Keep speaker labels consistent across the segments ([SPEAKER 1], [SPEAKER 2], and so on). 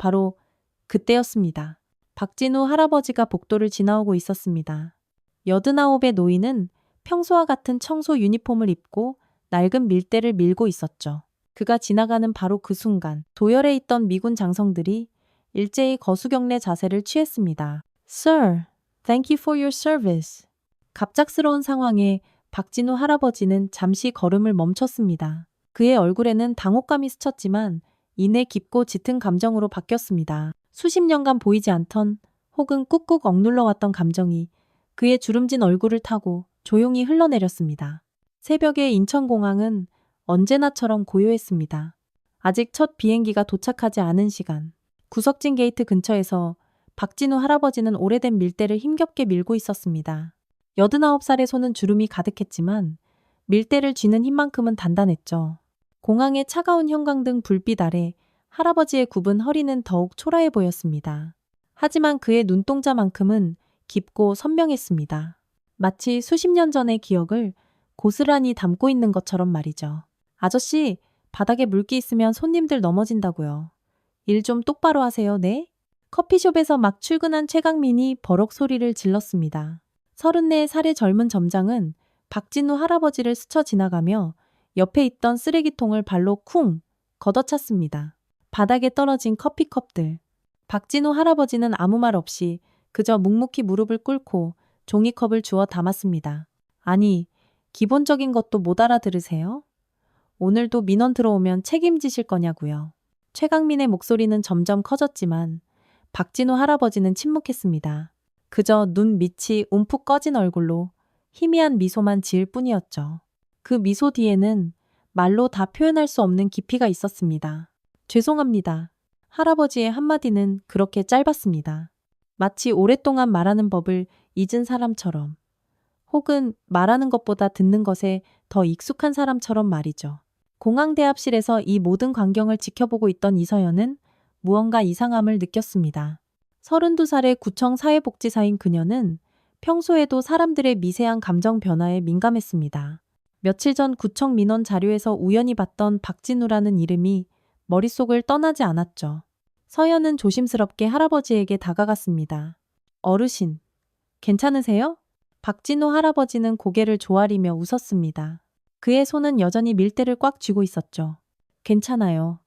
[SPEAKER 1] 바로 그때였습니다. 박진우 할아버지가 복도를 지나오고 있었습니다. 89의 노인은 평소와 같은 청소 유니폼을 입고 낡은 밀대를 밀고 있었죠. 그가 지나가는 바로 그 순간 도열에 있던 미군 장성들이 일제히 거수경례 자세를 취했습니다. Sir, thank you for your service. 갑작스러운 상황에 박진우 할아버지는 잠시 걸음을 멈췄습니다. 그의 얼굴에는 당혹감이 스쳤지만 이내 깊고 짙은 감정으로 바뀌었습니다. 수십 년간 보이지 않던 혹은 꾹꾹 억눌러왔던 감정이 그의 주름진 얼굴을 타고 조용히 흘러내렸습니다. 새벽의 인천공항은 언제나처럼 고요했습니다. 아직 첫 비행기가 도착하지 않은 시간. 구석진 게이트 근처에서 박진우 할아버지는 오래된 밀대를 힘겹게 밀고 있었습니다. 89살의 손은 주름이 가득했지만 밀대를 쥐는 힘만큼은 단단했죠. 공항의 차가운 형광등 불빛 아래 할아버지의 굽은 허리는 더욱 초라해 보였습니다. 하지만 그의 눈동자만큼은 깊고 선명했습니다. 마치 수십 년 전의 기억을 고스란히 담고 있는 것처럼 말이죠. 아저씨, 바닥에 물기 있으면 손님들 넘어진다고요. 일 좀 똑바로 하세요, 네? 커피숍에서 막 출근한 최강민이 버럭 소리를 질렀습니다. 34살의 젊은 점장은 박진우 할아버지를 스쳐 지나가며 옆에 있던 쓰레기통을 발로 쿵 걷어찼습니다. 바닥에 떨어진 커피컵들. 박진우 할아버지는 아무 말 없이 그저 묵묵히 무릎을 꿇고 종이컵을 주워 담았습니다. 아니, 기본적인 것도 못 알아들으세요? 오늘도 민원 들어오면 책임지실 거냐고요. 최강민의 목소리는 점점 커졌지만 박진우 할아버지는 침묵했습니다. 그저 눈 밑이 움푹 꺼진 얼굴로 희미한 미소만 지을 뿐이었죠. 그 미소 뒤에는 말로 다 표현할 수 없는 깊이가 있었습니다. 죄송합니다. 할아버지의 한마디는 그렇게 짧았습니다. 마치 오랫동안 말하는 법을 잊은 사람처럼, 혹은 말하는 것보다 듣는 것에 더 익숙한 사람처럼 말이죠. 공항대합실에서 이 모든 광경을 지켜보고 있던 이서연은 무언가 이상함을 느꼈습니다. 32살의 구청 사회복지사인 그녀는 평소에도 사람들의 미세한 감정 변화에 민감했습니다. 며칠 전 구청 민원 자료에서 우연히 봤던 박진우라는 이름이 머릿속을 떠나지 않았죠. 서연은 조심스럽게 할아버지에게 다가갔습니다. 어르신, 괜찮으세요? 박진우 할아버지는 고개를 조아리며 웃었습니다. 그의 손은 여전히 밀대를 꽉 쥐고 있었죠. 괜찮아요.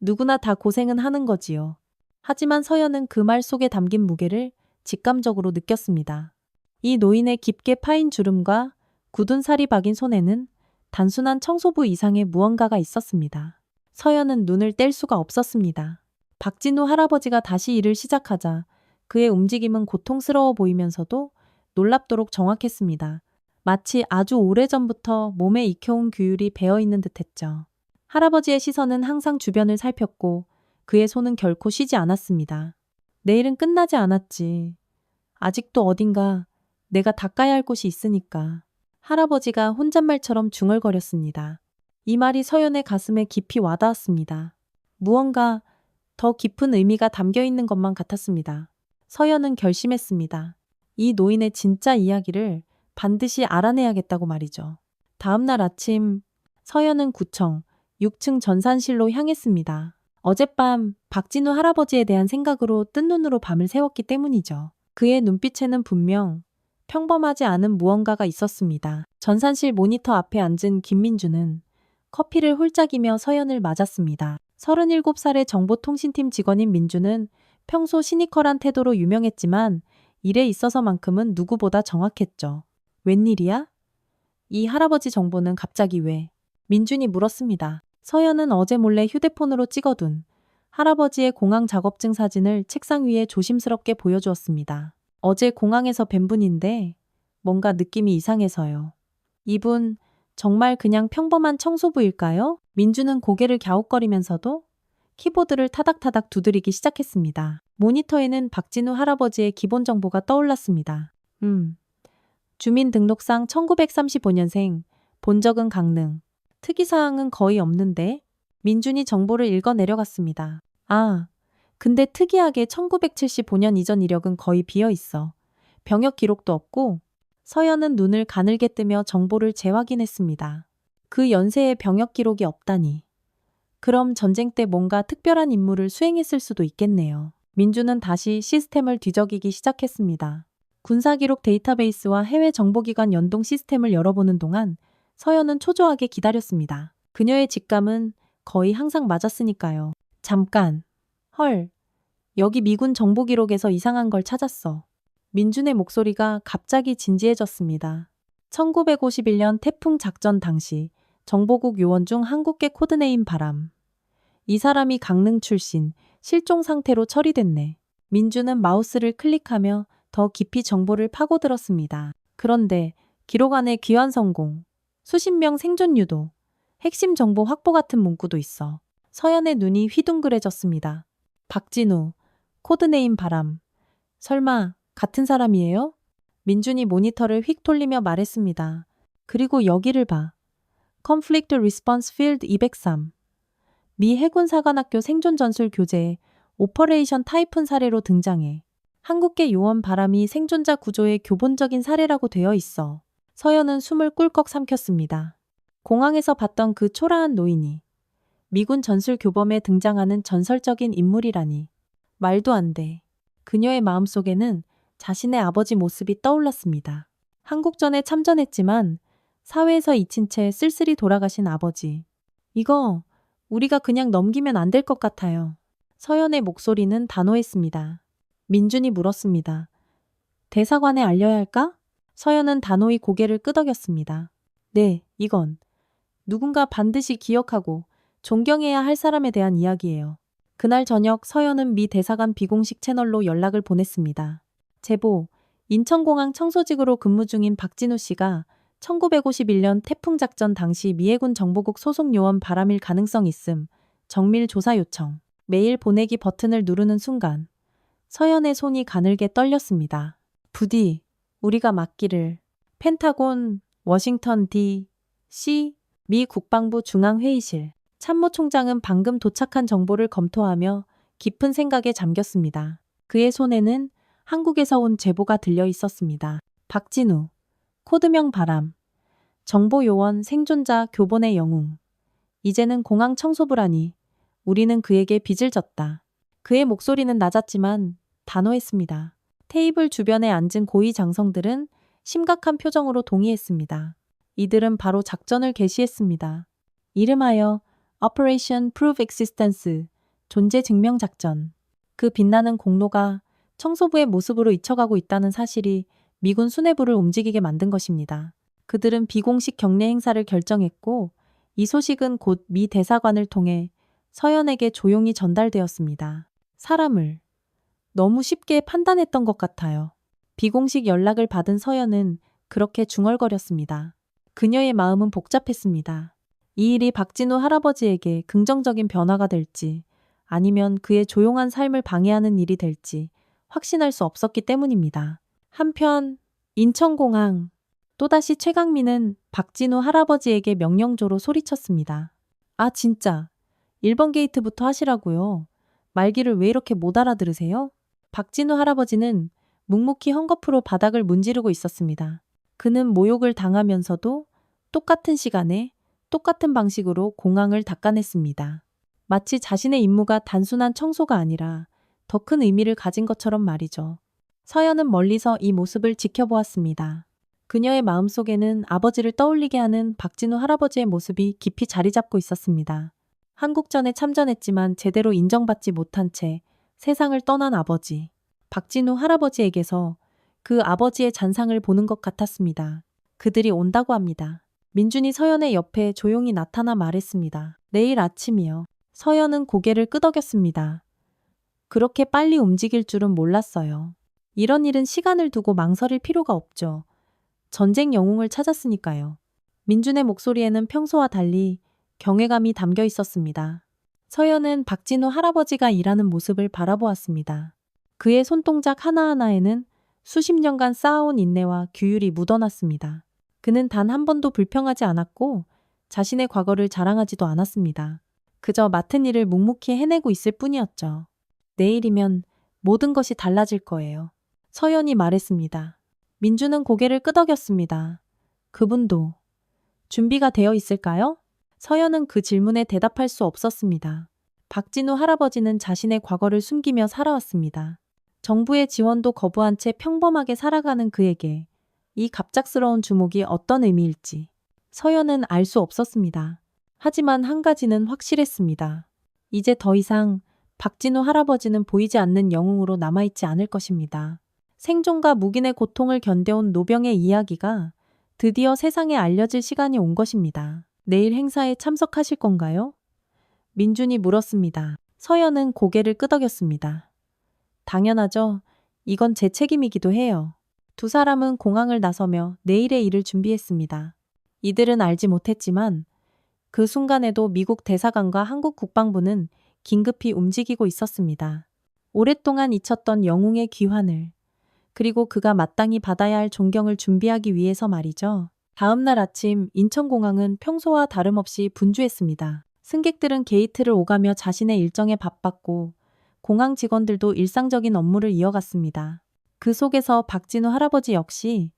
[SPEAKER 1] 누구나 다 고생은 하는 거지요. 하지만 서연은 그 말 속에 담긴 무게를 직감적으로 느꼈습니다. 이 노인의 깊게 파인 주름과 굳은 살이 박인 손에는 단순한 청소부 이상의 무언가가 있었습니다. 서연은 눈을 뗄 수가 없었습니다. 박진우 할아버지가 다시 일을 시작하자 그의 움직임은 고통스러워 보이면서도 놀랍도록 정확했습니다. 마치 아주 오래전부터 몸에 익혀온 규율이 배어있는 듯했죠. 할아버지의 시선은 항상 주변을 살폈고 그의 손은 결코 쉬지 않았습니다. 내일은 끝나지 않았지. 아직도 어딘가 내가 닦아야 할 곳이 있으니까. 할아버지가 혼잣말처럼 중얼거렸습니다. 이 말이 서연의 가슴에 깊이 와닿았습니다. 무언가 더 깊은 의미가 담겨 있는 것만 같았습니다. 서연은 결심했습니다. 이 노인의 진짜 이야기를 반드시 알아내야겠다고 말이죠. 다음 날 아침 서연은 구청 6층 전산실로 향했습니다. 어젯밤 박진우 할아버지에 대한 생각으로 뜬 눈으로 밤을 새웠기 때문이죠. 그의 눈빛에는 분명 평범하지 않은 무언가가 있었습니다. 전산실 모니터 앞에 앉은 김민주는 커피를 홀짝이며 서연을 맞았습니다. 37살의 정보통신팀 직원인 민주는 평소 시니컬한 태도로 유명했지만 일에 있어서만큼은 누구보다 정확했죠. 웬일이야? 이 할아버지 정보는 갑자기 왜? 민준이 물었습니다. 서연은 어제 몰래 휴대폰으로 찍어둔 할아버지의 공항 작업증 사진을 책상 위에 조심스럽게 보여주었습니다. 어제 공항에서 뵌 분인데 뭔가 느낌이 이상해서요. 이분 정말 그냥 평범한 청소부일까요? 민주는 고개를 갸웃거리면서도 키보드를 타닥타닥 두드리기 시작했습니다. 모니터에는 박진우 할아버지의 기본 정보가 떠올랐습니다. 주민등록상 1935년생, 본적은 강릉. 특이사항은 거의 없는데? 민준이 정보를 읽어 내려갔습니다. 아, 근데 특이하게 1975년 이전 이력은 거의 비어 있어. 병역 기록도 없고. 서연은 눈을 가늘게 뜨며 정보를 재확인했습니다. 그 연세에 병역 기록이 없다니. 그럼 전쟁 때 뭔가 특별한 임무를 수행했을 수도 있겠네요. 민주는 다시 시스템을 뒤적이기 시작했습니다. 군사기록 데이터베이스와 해외 정보기관 연동 시스템을 열어보는 동안 서연은 초조하게 기다렸습니다. 그녀의 직감은 거의 항상 맞았으니까요. 잠깐. 헐. 여기 미군 정보기록에서 이상한 걸 찾았어. 민준의 목소리가 갑자기 진지해졌습니다. 1951년 태풍 작전 당시 정보국 요원 중 한국계 코드네임 바람. 이 사람이 강릉 출신, 실종 상태로 처리됐네. 민주는 마우스를 클릭하며 더 깊이 정보를 파고들었습니다. 그런데 기록 안에 귀환 성공, 수십 명 생존 유도, 핵심 정보 확보 같은 문구도 있어. 서연의 눈이 휘둥그레졌습니다. 박진우, 코드네임 바람. 설마 같은 사람이에요? 민준이 모니터를 휙 돌리며 말했습니다. 그리고 여기를 봐. Conflict Response Field 203. 미 해군사관학교 생존 전술 교재에 오퍼레이션 타이푼 사례로 등장해. 한국계 요원 바람이 생존자 구조의 교본적인 사례라고 되어 있어. 서연은 숨을 꿀꺽 삼켰습니다. 공항에서 봤던 그 초라한 노인이 미군 전술 교범에 등장하는 전설적인 인물이라니. 말도 안 돼. 그녀의 마음속에는 자신의 아버지 모습이 떠올랐습니다. 한국전에 참전했지만 사회에서 잊힌 채 쓸쓸히 돌아가신 아버지. 이거 우리가 그냥 넘기면 안 될 것 같아요. 서연의 목소리는 단호했습니다. 민준이 물었습니다. 대사관에 알려야 할까? 서연은 단호히 고개를 끄덕였습니다. 네, 이건 누군가 반드시 기억하고 존경해야 할 사람에 대한 이야기예요. 그날 저녁 서연은 미 대사관 비공식 채널로 연락을 보냈습니다. 제보, 인천공항 청소직으로 근무 중인 박진우 씨가 1951년 태풍 작전 당시 미해군 정보국 소속 요원 바람일 가능성 있음. 정밀 조사 요청. 메일 보내기 버튼을 누르는 순간 서연의 손이 가늘게 떨렸습니다. 부디 우리가 맡기를. 펜타곤, 워싱턴 D.C. 미 국방부 중앙회의실. 참모총장은 방금 도착한 정보를 검토하며 깊은 생각에 잠겼습니다. 그의 손에는 한국에서 온 제보가 들려 있었습니다. 박진우, 코드명 바람, 정보요원 생존자 교본의 영웅. 이제는 공항 청소부라니 우리는 그에게 빚을 졌다. 그의 목소리는 낮았지만 단호했습니다. 테이블 주변에 앉은 고위 장성들은 심각한 표정으로 동의했습니다. 이들은 바로 작전을 개시했습니다. 이름하여 Operation Prove Existence, 존재 증명 작전. 그 빛나는 공로가 청소부의 모습으로 잊혀가고 있다는 사실이 미군 수뇌부를 움직이게 만든 것입니다. 그들은 비공식 격례 행사를 결정했고 이 소식은 곧 미 대사관을 통해 서연에게 조용히 전달되었습니다. 사람을 너무 쉽게 판단했던 것 같아요. 비공식 연락을 받은 서연은 그렇게 중얼거렸습니다. 그녀의 마음은 복잡했습니다. 이 일이 박진우 할아버지에게 긍정적인 변화가 될지 아니면 그의 조용한 삶을 방해하는 일이 될지 확신할 수 없었기 때문입니다. 한편 인천공항. 또다시 최강민은 박진우 할아버지에게 명령조로 소리쳤습니다. 아 진짜 1번 게이트부터 하시라고요. 말귀를 왜 이렇게 못 알아들으세요? 박진우 할아버지는 묵묵히 헝겊으로 바닥을 문지르고 있었습니다. 그는 모욕을 당하면서도 똑같은 시간에 똑같은 방식으로 공항을 닦아냈습니다. 마치 자신의 임무가 단순한 청소가 아니라 더 큰 의미를 가진 것처럼 말이죠. 서연은 멀리서 이 모습을 지켜보았습니다. 그녀의 마음속에는 아버지를 떠올리게 하는 박진우 할아버지의 모습이 깊이 자리 잡고 있었습니다. 한국전에 참전했지만 제대로 인정받지 못한 채 세상을 떠난 아버지. 박진우 할아버지에게서 그 아버지의 잔상을 보는 것 같았습니다. 그들이 온다고 합니다. 민준이 서연의 옆에 조용히 나타나 말했습니다. 내일 아침이요. 서연은 고개를 끄덕였습니다. 그렇게 빨리 움직일 줄은 몰랐어요. 이런 일은 시간을 두고 망설일 필요가 없죠. 전쟁 영웅을 찾았으니까요. 민준의 목소리에는 평소와 달리 경외감이 담겨 있었습니다. 서연은 박진우 할아버지가 일하는 모습을 바라보았습니다. 그의 손동작 하나하나에는 수십 년간 쌓아온 인내와 규율이 묻어났습니다. 그는 단 한 번도 불평하지 않았고 자신의 과거를 자랑하지도 않았습니다. 그저 맡은 일을 묵묵히 해내고 있을 뿐이었죠. 내일이면 모든 것이 달라질 거예요. 서연이 말했습니다. 민주는 고개를 끄덕였습니다. 그분도 준비가 되어 있을까요? 서연은 그 질문에 대답할 수 없었습니다. 박진우 할아버지는 자신의 과거를 숨기며 살아왔습니다. 정부의 지원도 거부한 채 평범하게 살아가는 그에게 이 갑작스러운 주목이 어떤 의미일지 서연은 알 수 없었습니다. 하지만 한 가지는 확실했습니다. 이제 더 이상 박진우 할아버지는 보이지 않는 영웅으로 남아있지 않을 것입니다. 생존과 묵인의 고통을 견뎌온 노병의 이야기가 드디어 세상에 알려질 시간이 온 것입니다. 내일 행사에 참석하실 건가요? 민준이 물었습니다. 서연은 고개를 끄덕였습니다. 당연하죠. 이건 제 책임이기도 해요. 두 사람은 공항을 나서며 내일의 일을 준비했습니다. 이들은 알지 못했지만 그 순간에도 미국 대사관과 한국 국방부는 긴급히 움직이고 있었습니다. 오랫동안 잊혔던 영웅의 귀환을, 그리고 그가 마땅히 받아야 할 존경을 준비하기 위해서 말이죠. 다음 날 아침 인천공항은 평소와 다름없이 분주했습니다. 승객들은 게이트를 오가며 자신의 일정에 바빴고 공항 직원들도 일상적인 업무를 이어갔습니다. 그 속에서 박진우 할아버지 역시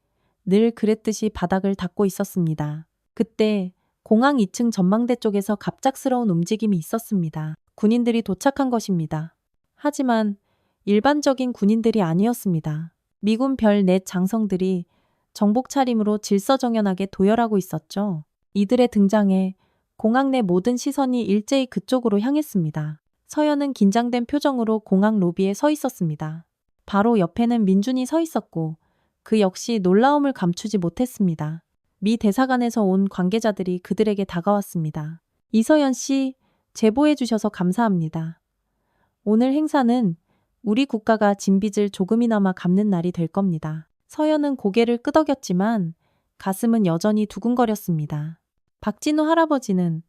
[SPEAKER 1] 늘 그랬듯이 바닥을 닦고 있었습니다. 그때 공항 2층 전망대 쪽에서 갑작스러운 움직임이 있었습니다. 군인들이 도착한 것입니다. 하지만 일반적인 군인들이 아니었습니다. 미군 별 넷 장성들이 정복 차림으로 질서정연하게 도열하고 있었죠. 이들의 등장에 공항 내 모든 시선이 일제히 그쪽으로 향했습니다. 서연은 긴장된 표정으로 공항 로비에 서 있었습니다. 바로 옆에는 민준이 서 있었고 그 역시 놀라움을 감추지 못했습니다. 미 대사관에서 온 관계자들이 그들에게 다가왔습니다. 이서연 씨, 제보해 주셔서 감사합니다. 오늘 행사는 우리 국가가 진 빚을 조금이나마 갚는 날이 될 겁니다. 서연은 고개를 끄덕였지만 가슴은 여전히 두근거렸습니다. 박진우 할아버지는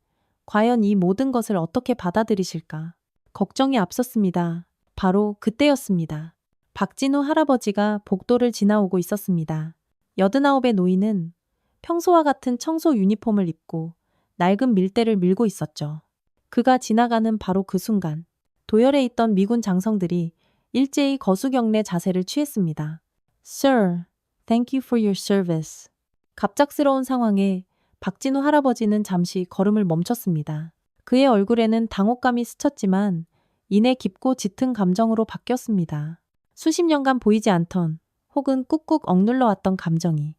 [SPEAKER 1] 과연 이 모든 것을 어떻게 받아들이실까? 걱정이 앞섰습니다. 바로 그때였습니다. 박진우 할아버지가 복도를 지나오고 있었습니다. 89의 노인은 평소와 같은 청소 유니폼을 입고 낡은 밀대를 밀고 있었죠. 그가 지나가는 바로 그 순간 도열해 있던 미군 장성들이 일제히 거수경례 자세를 취했습니다. Sir, thank you for your service. 갑작스러운 상황에 박진우 할아버지는 잠시 걸음을 멈췄습니다. 그의 얼굴에는 당혹감이 스쳤지만 이내 깊고 짙은 감정으로 바뀌었습니다. 수십 년간 보이지 않던 혹은 꾹꾹 억눌러 왔던 감정이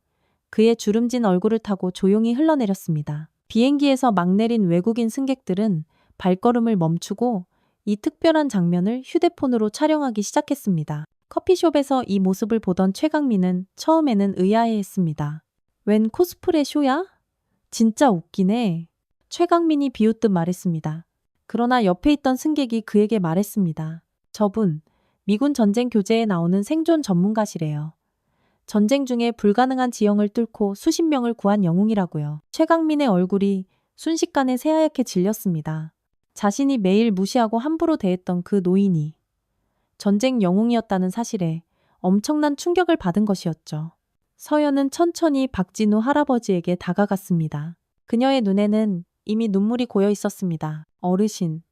[SPEAKER 1] 그의 주름진 얼굴을 타고 조용히 흘러내렸습니다. 비행기에서 막 내린 외국인 승객들은 발걸음을 멈추고 이 특별한 장면을 휴대폰으로 촬영하기 시작했습니다. 커피숍에서 이 모습을 보던 최강민은 처음에는 의아해했습니다. 웬 코스프레 쇼야? 진짜 웃기네. 최강민이 비웃듯 말했습니다. 그러나 옆에 있던 승객이 그에게 말했습니다. 저분, 미군 전쟁 교재에 나오는 생존 전문가시래요. 전쟁 중에 불가능한 지형을 뚫고 수십 명을 구한 영웅이라고요. 최강민의 얼굴이 순식간에 새하얗게 질렸습니다. 자신이 매일 무시하고 함부로 대했던 그 노인이 전쟁 영웅이었다는 사실에 엄청난 충격을 받은 것이었죠. 서연은 천천히 박진우 할아버지에게 다가갔습니다. 그녀의 눈에는 이미 눈물이 고여 있었습니다. 어르신.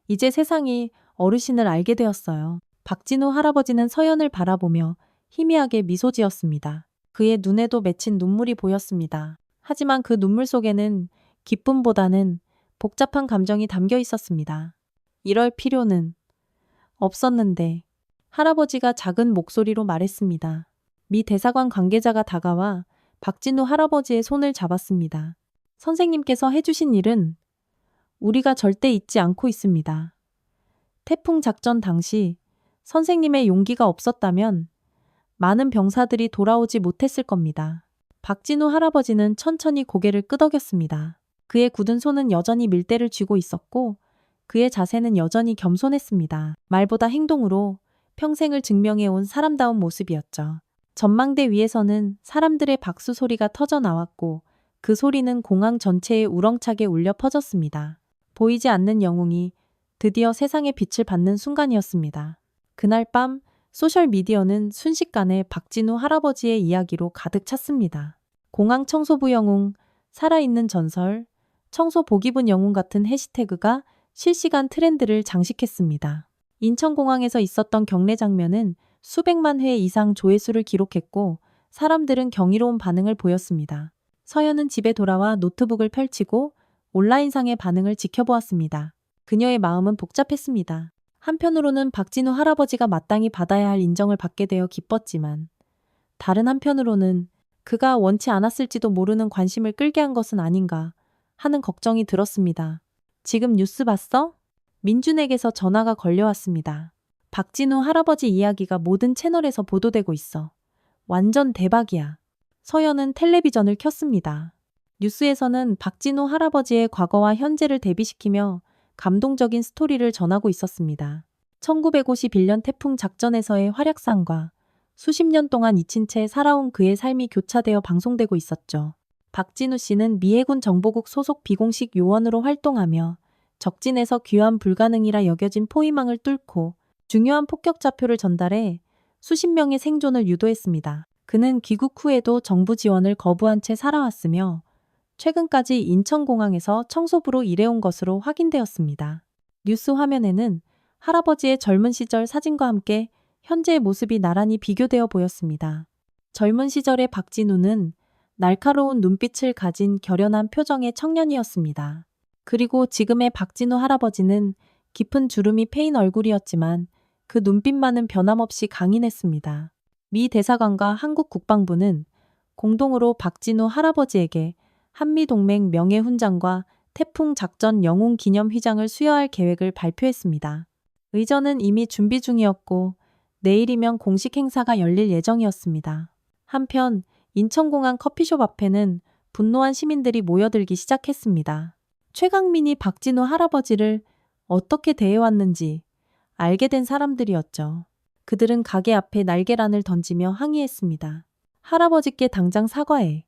[SPEAKER 1] 이제 세상이 어르신을 알게 되었어요. 박진우 할아버지는 서연을 바라보며 희미하게 미소 지었습니다. 그의 눈에도 맺힌 눈물이 보였습니다. 하지만 그 눈물 속에는 기쁨보다는 복잡한 감정이 담겨 있었습니다. 이럴 필요는 없었는데 할아버지가 작은 목소리로 말했습니다. 미 대사관 관계자가 다가와 박진우 할아버지의 손을 잡았습니다. 선생님께서 해주신 일은 우리가 절대 잊지 않고 있습니다. 태풍 작전 당시 선생님의 용기가 없었다면 많은 병사들이 돌아오지 못했을 겁니다. 박진우 할아버지는 천천히 고개를 끄덕였습니다. 그의 굳은 손은 여전히 밀대를 쥐고 있었고 그의 자세는 여전히 겸손했습니다. 말보다 행동으로 평생을 증명해온 사람다운 모습이었죠. 전망대 위에서는 사람들의 박수 소리가 터져 나왔고 그 소리는 공항 전체에 우렁차게 울려 퍼졌습니다. 보이지 않는 영웅이 드디어 세상의 빛을 받는 순간이었습니다. 그날 밤 소셜미디어는 순식간에 박진우 할아버지의 이야기로 가득 찼습니다. 공항 청소부 영웅, 살아있는 전설, 청소 보기분 영웅 같은 해시태그가 실시간 트렌드를 장식했습니다. 인천공항에서 있었던 경례 장면은 수백만 회 이상 조회수를 기록했고 사람들은 경이로운 반응을 보였습니다. 서연은 집에 돌아와 노트북을 펼치고 온라인상의 반응을 지켜보았습니다. 그녀의 마음은 복잡했습니다. 한편으로는 박진우 할아버지가 마땅히 받아야 할 인정을 받게 되어 기뻤지만 다른 한편으로는 그가 원치 않았을지도 모르는 관심을 끌게 한 것은 아닌가 하는 걱정이 들었습니다. 지금 뉴스 봤어? 민준에게서 전화가 걸려왔습니다. 박진우 할아버지 이야기가 모든 채널에서 보도되고 있어. 완전 대박이야. 서연은 텔레비전을 켰습니다. 뉴스에서는 박진우 할아버지의 과거와 현재를 대비시키며 감동적인 스토리를 전하고 있었습니다. 1951년 태풍 작전에서의 활약상과 수십 년 동안 잊힌 채 살아온 그의 삶이 교차되어 방송되고 있었죠. 박진우 씨는 미 해군 정보국 소속 비공식 요원으로 활동하며 적진에서 귀환 불가능이라 여겨진 포위망을 뚫고 중요한 폭격 좌표를 전달해 수십 명의 생존을 유도했습니다. 그는 귀국 후에도 정부 지원을 거부한 채 살아왔으며 최근까지 인천공항에서 청소부로 일해온 것으로 확인되었습니다. 뉴스 화면에는 할아버지의 젊은 시절 사진과 함께 현재의 모습이 나란히 비교되어 보였습니다. 젊은 시절의 박진우는 날카로운 눈빛을 가진 결연한 표정의 청년이었습니다. 그리고 지금의 박진우 할아버지는 깊은 주름이 패인 얼굴이었지만 그 눈빛만은 변함없이 강인했습니다. 미 대사관과 한국 국방부는 공동으로 박진우 할아버지에게 한미동맹 명예훈장과 태풍 작전 영웅 기념 휘장을 수여할 계획을 발표했습니다. 의전은 이미 준비 중이었고 내일이면 공식 행사가 열릴 예정이었습니다. 한편 인천공항 커피숍 앞에는 분노한 시민들이 모여들기 시작했습니다. 최강민이 박진우 할아버지를 어떻게 대해왔는지 알게 된 사람들이었죠. 그들은 가게 앞에 날계란을 던지며 항의했습니다. 할아버지께 당장 사과해.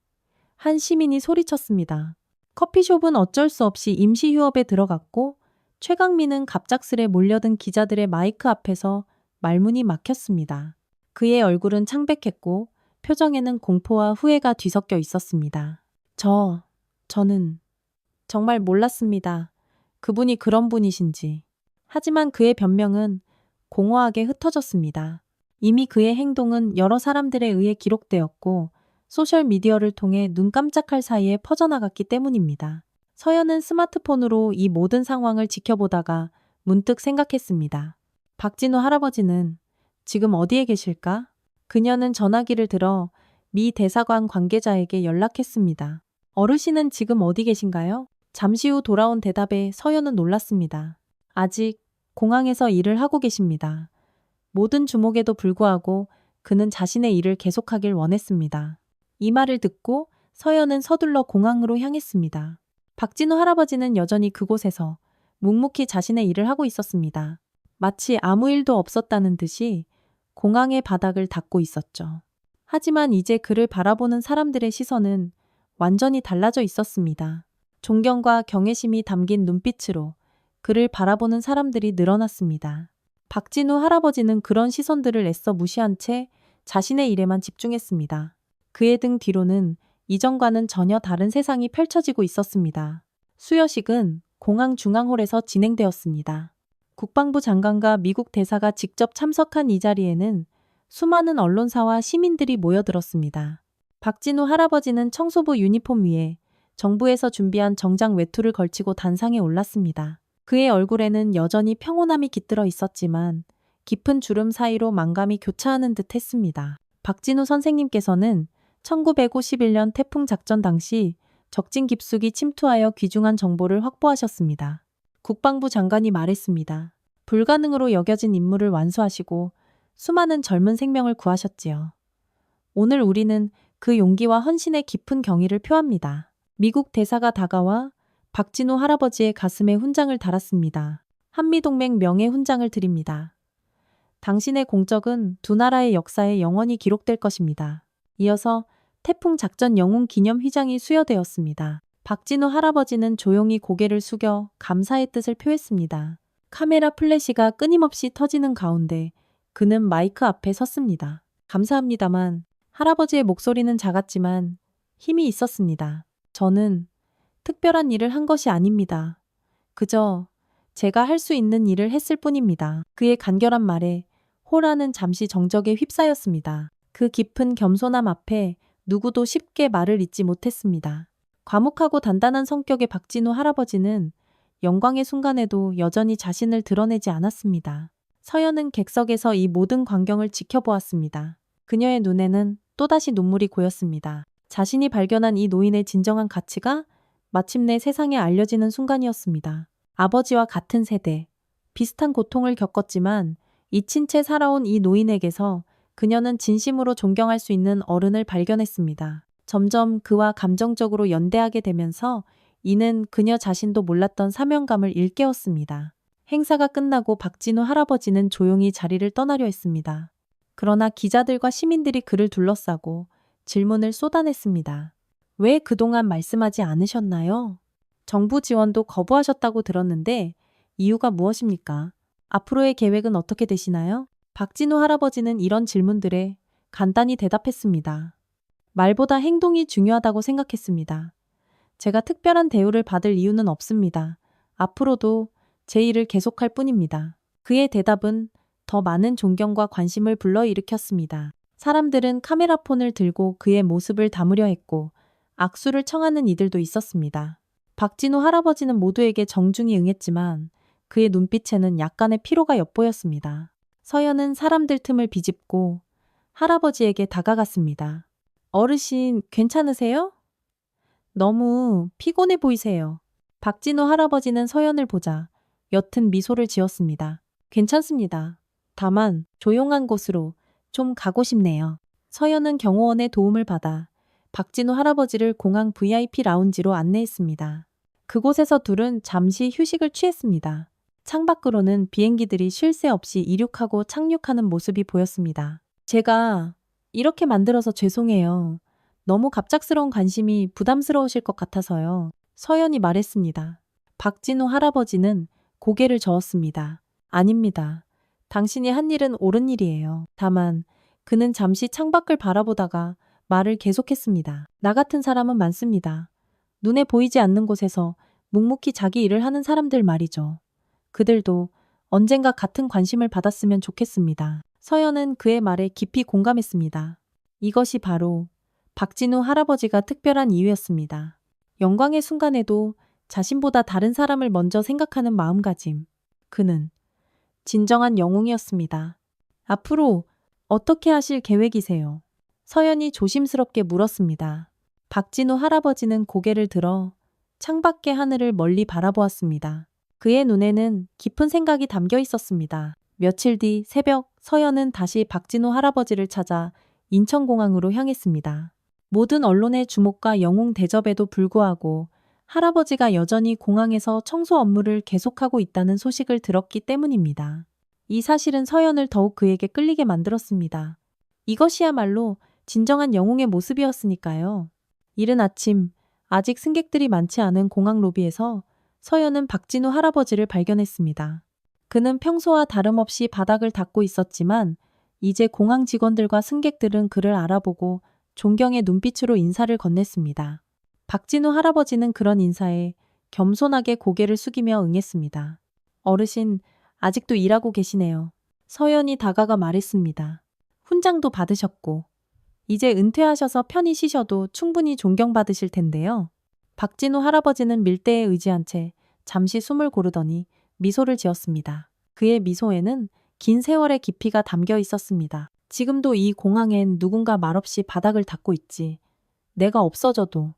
[SPEAKER 1] 한 시민이 소리쳤습니다. 커피숍은 어쩔 수 없이 임시 휴업에 들어갔고 최강민은 갑작스레 몰려든 기자들의 마이크 앞에서 말문이 막혔습니다. 그의 얼굴은 창백했고 표정에는 공포와 후회가 뒤섞여 있었습니다. 저는 정말 몰랐습니다. 그분이 그런 분이신지. 하지만 그의 변명은 공허하게 흩어졌습니다. 이미 그의 행동은 여러 사람들에 의해 기록되었고 소셜미디어를 통해 눈 깜짝할 사이에 퍼져나갔기 때문입니다. 서연은 스마트폰으로 이 모든 상황을 지켜보다가 문득 생각했습니다. 박진우 할아버지는 지금 어디에 계실까? 그녀는 전화기를 들어 미 대사관 관계자에게 연락했습니다. 어르신은 지금 어디 계신가요? 잠시 후 돌아온 대답에 서연은 놀랐습니다. 아직 공항에서 일을 하고 계십니다. 모든 주목에도 불구하고 그는 자신의 일을 계속하길 원했습니다. 이 말을 듣고 서연은 서둘러 공항으로 향했습니다. 박진우 할아버지는 여전히 그곳에서 묵묵히 자신의 일을 하고 있었습니다. 마치 아무 일도 없었다는 듯이 공항의 바닥을 닦고 있었죠. 하지만 이제 그를 바라보는 사람들의 시선은 완전히 달라져 있었습니다. 존경과 경외심이 담긴 눈빛으로 그를 바라보는 사람들이 늘어났습니다. 박진우 할아버지는 그런 시선들을 애써 무시한 채 자신의 일에만 집중했습니다. 그의 등 뒤로는 이전과는 전혀 다른 세상이 펼쳐지고 있었습니다. 수여식은 공항 중앙홀에서 진행되었습니다. 국방부 장관과 미국 대사가 직접 참석한 이 자리에는 수많은 언론사와 시민들이 모여들었습니다. 박진우 할아버지는 청소부 유니폼 위에 정부에서 준비한 정장 외투를 걸치고 단상에 올랐습니다. 그의 얼굴에는 여전히 평온함이 깃들어 있었지만 깊은 주름 사이로 만감이 교차하는 듯 했습니다. 박진우 선생님께서는 1951년 태풍 작전 당시 적진 깊숙이 침투하여 귀중한 정보를 확보하셨습니다. 국방부 장관이 말했습니다. 불가능으로 여겨진 임무를 완수하시고 수많은 젊은 생명을 구하셨지요. 오늘 우리는 그 용기와 헌신의 깊은 경의를 표합니다. 미국 대사가 다가와 박진우 할아버지의 가슴에 훈장을 달았습니다. 한미동맹 명예훈장을 드립니다. 당신의 공적은 두 나라의 역사에 영원히 기록될 것입니다. 이어서 태풍 작전 영웅 기념 휘장이 수여되었습니다. 박진우 할아버지는 조용히 고개를 숙여 감사의 뜻을 표했습니다. 카메라 플래시가 끊임없이 터지는 가운데 그는 마이크 앞에 섰습니다. 감사합니다만 할아버지의 목소리는 작았지만 힘이 있었습니다. 저는 특별한 일을 한 것이 아닙니다. 그저 제가 할 수 있는 일을 했을 뿐입니다. 그의 간결한 말에 호라는 잠시 정적에 휩싸였습니다. 그 깊은 겸손함 앞에 누구도 쉽게 말을 잇지 못했습니다. 과묵하고 단단한 성격의 박진우 할아버지는 영광의 순간에도 여전히 자신을 드러내지 않았습니다. 서연은 객석에서 이 모든 광경을 지켜보았습니다. 그녀의 눈에는 또다시 눈물이 고였습니다. 자신이 발견한 이 노인의 진정한 가치가 마침내 세상에 알려지는 순간이었습니다. 아버지와 같은 세대, 비슷한 고통을 겪었지만 잊힌 채 살아온 이 노인에게서 그녀는 진심으로 존경할 수 있는 어른을 발견했습니다. 점점 그와 감정적으로 연대하게 되면서 이는 그녀 자신도 몰랐던 사명감을 일깨웠습니다. 행사가 끝나고 박진우 할아버지는 조용히 자리를 떠나려 했습니다. 그러나 기자들과 시민들이 그를 둘러싸고 질문을 쏟아냈습니다. 왜 그동안 말씀하지 않으셨나요? 정부 지원도 거부하셨다고 들었는데 이유가 무엇입니까? 앞으로의 계획은 어떻게 되시나요? 박진우 할아버지는 이런 질문들에 간단히 대답했습니다. 말보다 행동이 중요하다고 생각했습니다. 제가 특별한 대우를 받을 이유는 없습니다. 앞으로도 제 일을 계속할 뿐입니다. 그의 대답은 더 많은 존경과 관심을 불러일으켰습니다. 사람들은 카메라폰을 들고 그의 모습을 담으려 했고 악수를 청하는 이들도 있었습니다. 박진우 할아버지는 모두에게 정중히 응했지만 그의 눈빛에는 약간의 피로가 엿보였습니다. 서연은 사람들 틈을 비집고 할아버지에게 다가갔습니다. 어르신, 괜찮으세요? 너무 피곤해 보이세요. 박진우 할아버지는 서연을 보자 옅은 미소를 지었습니다. 괜찮습니다. 다만 조용한 곳으로 좀 가고 싶네요. 서연은 경호원의 도움을 받아 박진우 할아버지를 공항 VIP 라운지로 안내했습니다. 그곳에서 둘은 잠시 휴식을 취했습니다. 창밖으로는 비행기들이 쉴 새 없이 이륙하고 착륙하는 모습이 보였습니다. 제가 이렇게 만들어서 죄송해요. 너무 갑작스러운 관심이 부담스러우실 것 같아서요. 서연이 말했습니다. 박진우 할아버지는 고개를 저었습니다. 아닙니다. 당신이 한 일은 옳은 일이에요. 다만 그는 잠시 창밖을 바라보다가 말을 계속했습니다. 나 같은 사람은 많습니다. 눈에 보이지 않는 곳에서 묵묵히 자기 일을 하는 사람들 말이죠. 그들도 언젠가 같은 관심을 받았으면 좋겠습니다. 서연은 그의 말에 깊이 공감했습니다. 이것이 바로 박진우 할아버지가 특별한 이유였습니다. 영광의 순간에도 자신보다 다른 사람을 먼저 생각하는 마음가짐. 그는 진정한 영웅이었습니다. 앞으로 어떻게 하실 계획이세요? 서연이 조심스럽게 물었습니다. 박진우 할아버지는 고개를 들어 창밖의 하늘을 멀리 바라보았습니다. 그의 눈에는 깊은 생각이 담겨 있었습니다. 며칠 뒤 새벽 서연은 다시 박진우 할아버지를 찾아 인천공항으로 향했습니다. 모든 언론의 주목과 영웅 대접에도 불구하고 할아버지가 여전히 공항에서 청소 업무를 계속하고 있다는 소식을 들었기 때문입니다. 이 사실은 서연을 더욱 그에게 끌리게 만들었습니다. 이것이야말로 진정한 영웅의 모습이었으니까요. 이른 아침, 아직 승객들이 많지 않은 공항 로비에서 서연은 박진우 할아버지를 발견했습니다. 그는 평소와 다름없이 바닥을 닦고 있었지만 이제 공항 직원들과 승객들은 그를 알아보고 존경의 눈빛으로 인사를 건넸습니다. 박진우 할아버지는 그런 인사에 겸손하게 고개를 숙이며 응했습니다. 어르신, 아직도 일하고 계시네요. 서연이 다가가 말했습니다. 훈장도 받으셨고 이제 은퇴하셔서 편히 쉬셔도 충분히 존경받으실 텐데요. 박진우 할아버지는 밀대에 의지한 채 잠시 숨을 고르더니 미소를 지었습니다. 그의 미소에는 긴 세월의 깊이가 담겨 있었습니다. 지금도 이 공항엔 누군가 말없이 바닥을 닦고 있지. 내가 없어져도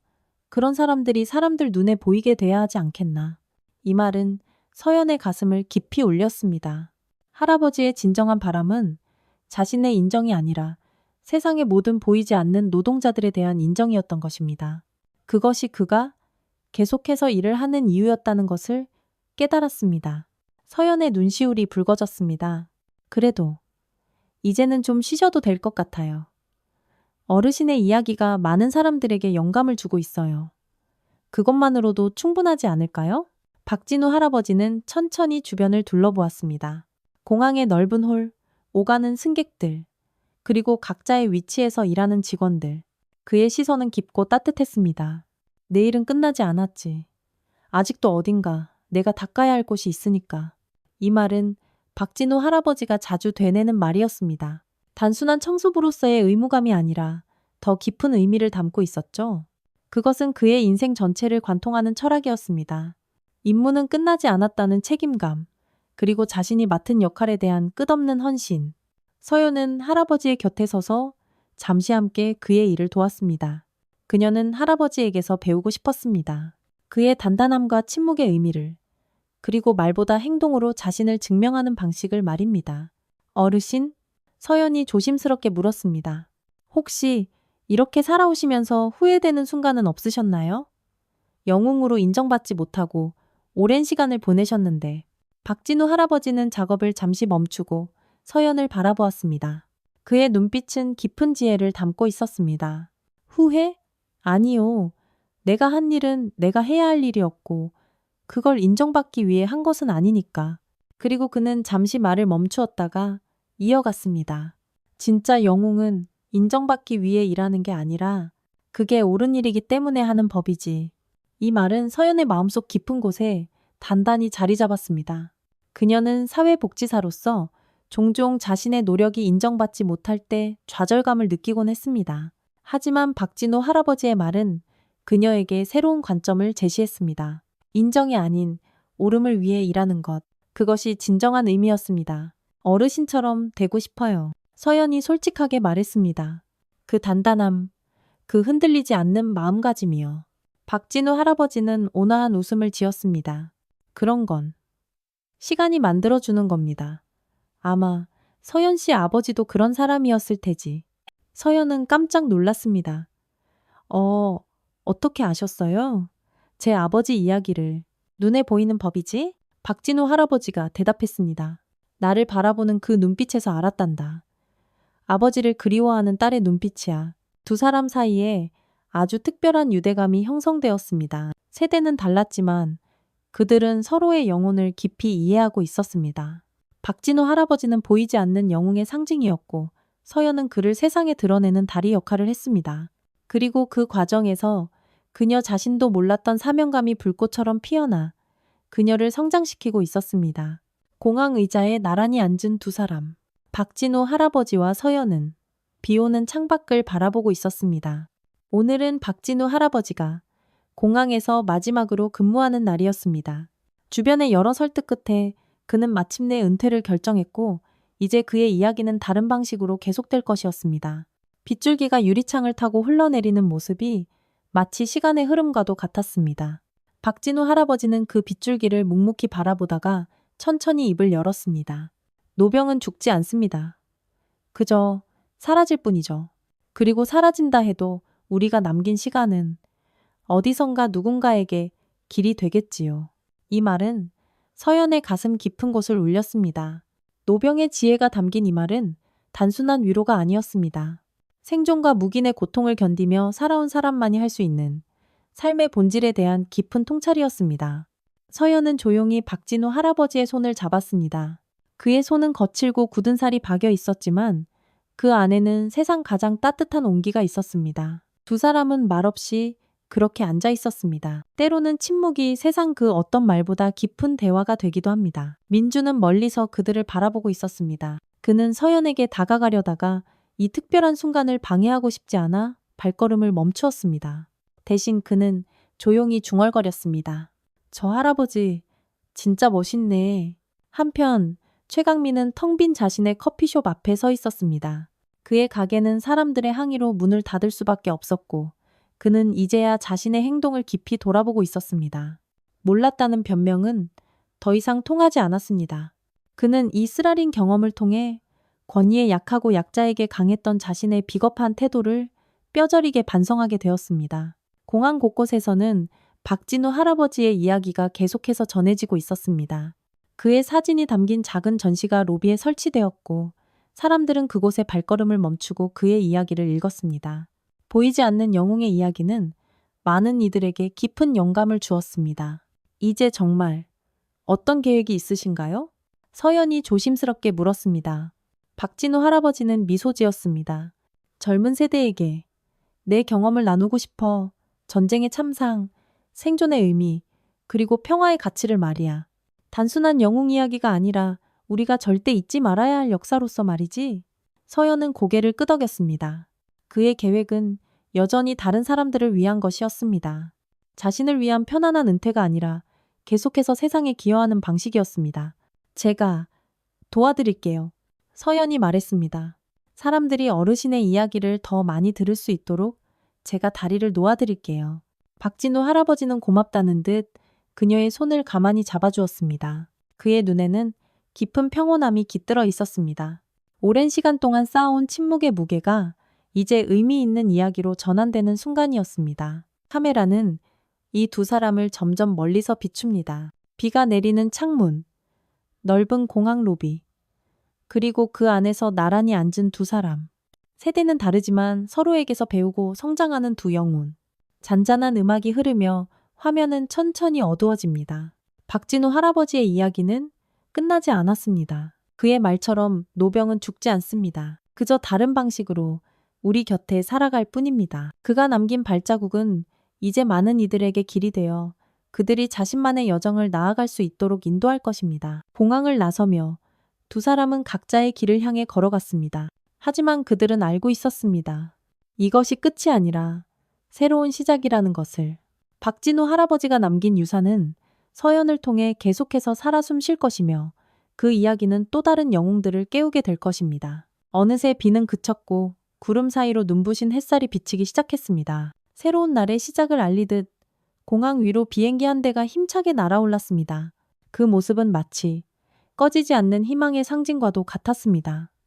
[SPEAKER 1] 그런 사람들이 사람들 눈에 보이게 돼야 하지 않겠나. 이 말은 서연의 가슴을 깊이 울렸습니다. 할아버지의 진정한 바람은 자신의 인정이 아니라 세상의 모든 보이지 않는 노동자들에 대한 인정이었던 것입니다. 그것이 그가 계속해서 일을 하는 이유였다는 것을 깨달았습니다. 서연의 눈시울이 붉어졌습니다. 그래도 이제는 좀 쉬셔도 될 것 같아요. 어르신의 이야기가 많은 사람들에게 영감을 주고 있어요. 그것만으로도 충분하지 않을까요? 박진우 할아버지는 천천히 주변을 둘러보았습니다. 공항의 넓은 홀, 오가는 승객들, 그리고 각자의 위치에서 일하는 직원들. 그의 시선은 깊고 따뜻했습니다. 내일은 끝나지 않았지. 아직도 어딘가 내가 닦아야 할 곳이 있으니까. 이 말은 박진우 할아버지가 자주 되뇌는 말이었습니다. 단순한 청소부로서의 의무감이 아니라 더 깊은 의미를 담고 있었죠. 그것은 그의 인생 전체를 관통하는 철학이었습니다. 임무는 끝나지 않았다는 책임감, 그리고 자신이 맡은 역할에 대한 끝없는 헌신. 서연은 할아버지의 곁에 서서 잠시 함께 그의 일을 도왔습니다. 그녀는 할아버지에게서 배우고 싶었습니다. 그의 단단함과 침묵의 의미를, 그리고 말보다 행동으로 자신을 증명하는 방식을 말입니다. 어르신? 서연이 조심스럽게 물었습니다. 혹시 이렇게 살아오시면서 후회되는 순간은 없으셨나요? 영웅으로 인정받지 못하고 오랜 시간을 보내셨는데. 박진우 할아버지는 작업을 잠시 멈추고 서연을 바라보았습니다. 그의 눈빛은 깊은 지혜를 담고 있었습니다. 후회? 아니요. 내가 한 일은 내가 해야 할 일이었고 그걸 인정받기 위해 한 것은 아니니까. 그리고 그는 잠시 말을 멈추었다가 이어갔습니다. 진짜 영웅은 인정받기 위해 일하는 게 아니라 그게 옳은 일이기 때문에 하는 법이지. 이 말은 서연의 마음속 깊은 곳에 단단히 자리 잡았습니다. 그녀는 사회복지사로서 종종 자신의 노력이 인정받지 못할 때 좌절감을 느끼곤 했습니다. 하지만 박진호 할아버지의 말은 그녀에게 새로운 관점을 제시했습니다. 인정이 아닌 옳음을 위해 일하는 것. 그것이 진정한 의미였습니다. 어르신처럼 되고 싶어요. 서연이 솔직하게 말했습니다. 그 단단함, 그 흔들리지 않는 마음가짐이요. 박진우 할아버지는 온화한 웃음을 지었습니다. 그런 건 시간이 만들어주는 겁니다. 아마 서연 씨 아버지도 그런 사람이었을 테지. 서연은 깜짝 놀랐습니다. 어떻게 아셨어요? 제 아버지 이야기를. 눈에 보이는 법이지? 박진우 할아버지가 대답했습니다. 나를 바라보는 그 눈빛에서 알았단다. 아버지를 그리워하는 딸의 눈빛이야. 두 사람 사이에 아주 특별한 유대감이 형성되었습니다. 세대는 달랐지만 그들은 서로의 영혼을 깊이 이해하고 있었습니다. 박진우 할아버지는 보이지 않는 영웅의 상징이었고 서연은 그를 세상에 드러내는 다리 역할을 했습니다. 그리고 그 과정에서 그녀 자신도 몰랐던 사명감이 불꽃처럼 피어나 그녀를 성장시키고 있었습니다. 공항 의자에 나란히 앉은 두 사람. 박진우 할아버지와 서연은 비오는 창밖을 바라보고 있었습니다. 오늘은 박진우 할아버지가 공항에서 마지막으로 근무하는 날이었습니다. 주변의 여러 설득 끝에 그는 마침내 은퇴를 결정했고 이제 그의 이야기는 다른 방식으로 계속될 것이었습니다. 빗줄기가 유리창을 타고 흘러내리는 모습이 마치 시간의 흐름과도 같았습니다. 박진우 할아버지는 그 빗줄기를 묵묵히 바라보다가 천천히 입을 열었습니다. 노병은 죽지 않습니다. 그저 사라질 뿐이죠. 그리고 사라진다 해도 우리가 남긴 시간은 어디선가 누군가에게 길이 되겠지요. 이 말은 서연의 가슴 깊은 곳을 울렸습니다. 노병의 지혜가 담긴 이 말은 단순한 위로가 아니었습니다. 생존과 묵인의 고통을 견디며 살아온 사람만이 할 수 있는 삶의 본질에 대한 깊은 통찰이었습니다. 서연은 조용히 박진우 할아버지의 손을 잡았습니다. 그의 손은 거칠고 굳은 살이 박여 있었지만 그 안에는 세상 가장 따뜻한 온기가 있었습니다. 두 사람은 말없이 그렇게 앉아 있었습니다. 때로는 침묵이 세상 그 어떤 말보다 깊은 대화가 되기도 합니다. 민주는 멀리서 그들을 바라보고 있었습니다. 그는 서연에게 다가가려다가 이 특별한 순간을 방해하고 싶지 않아 발걸음을 멈추었습니다. 대신 그는 조용히 중얼거렸습니다. 저 할아버지 진짜 멋있네. 한편 최강민은 텅 빈 자신의 커피숍 앞에 서 있었습니다. 그의 가게는 사람들의 항의로 문을 닫을 수밖에 없었고 그는 이제야 자신의 행동을 깊이 돌아보고 있었습니다. 몰랐다는 변명은 더 이상 통하지 않았습니다. 그는 이 쓰라린 경험을 통해 권위에 약하고 약자에게 강했던 자신의 비겁한 태도를 뼈저리게 반성하게 되었습니다. 공항 곳곳에서는 박진우 할아버지의 이야기가 계속해서 전해지고 있었습니다. 그의 사진이 담긴 작은 전시가 로비에 설치되었고 사람들은 그곳에 발걸음을 멈추고 그의 이야기를 읽었습니다. 보이지 않는 영웅의 이야기는 많은 이들에게 깊은 영감을 주었습니다. 이제 정말 어떤 계획이 있으신가요? 서연이 조심스럽게 물었습니다. 박진우 할아버지는 미소 지었습니다. 젊은 세대에게 내 경험을 나누고 싶어. 전쟁의 참상, 생존의 의미, 그리고 평화의 가치를 말이야. 단순한 영웅 이야기가 아니라 우리가 절대 잊지 말아야 할 역사로서 말이지. 서연은 고개를 끄덕였습니다. 그의 계획은 여전히 다른 사람들을 위한 것이었습니다. 자신을 위한 편안한 은퇴가 아니라 계속해서 세상에 기여하는 방식이었습니다. 제가 도와드릴게요. 서연이 말했습니다. 사람들이 어르신의 이야기를 더 많이 들을 수 있도록 제가 다리를 놓아드릴게요. 박진우 할아버지는 고맙다는 듯 그녀의 손을 가만히 잡아주었습니다. 그의 눈에는 깊은 평온함이 깃들어 있었습니다. 오랜 시간 동안 쌓아온 침묵의 무게가 이제 의미 있는 이야기로 전환되는 순간이었습니다. 카메라는 이 두 사람을 점점 멀리서 비춥니다. 비가 내리는 창문, 넓은 공항 로비, 그리고 그 안에서 나란히 앉은 두 사람. 세대는 다르지만 서로에게서 배우고 성장하는 두 영혼. 잔잔한 음악이 흐르며 화면은 천천히 어두워집니다. 박진우 할아버지의 이야기는 끝나지 않았습니다. 그의 말처럼 노병은 죽지 않습니다. 그저 다른 방식으로 우리 곁에 살아갈 뿐입니다. 그가 남긴 발자국은 이제 많은 이들에게 길이 되어 그들이 자신만의 여정을 나아갈 수 있도록 인도할 것입니다. 공항을 나서며 두 사람은 각자의 길을 향해 걸어갔습니다. 하지만 그들은 알고 있었습니다. 이것이 끝이 아니라 새로운 시작이라는 것을. 박진우 할아버지가 남긴 유산은 서연을 통해 계속해서 살아 숨쉴 것이며 그 이야기는 또 다른 영웅들을 깨우게 될 것입니다. 어느새 비는 그쳤고 구름 사이로 눈부신 햇살이 비치기 시작했습니다. 새로운 날의 시작을 알리듯 공항 위로 비행기 한 대가 힘차게 날아올랐습니다. 그 모습은 마치 꺼지지 않는 희망의 상징과도 같았습니다.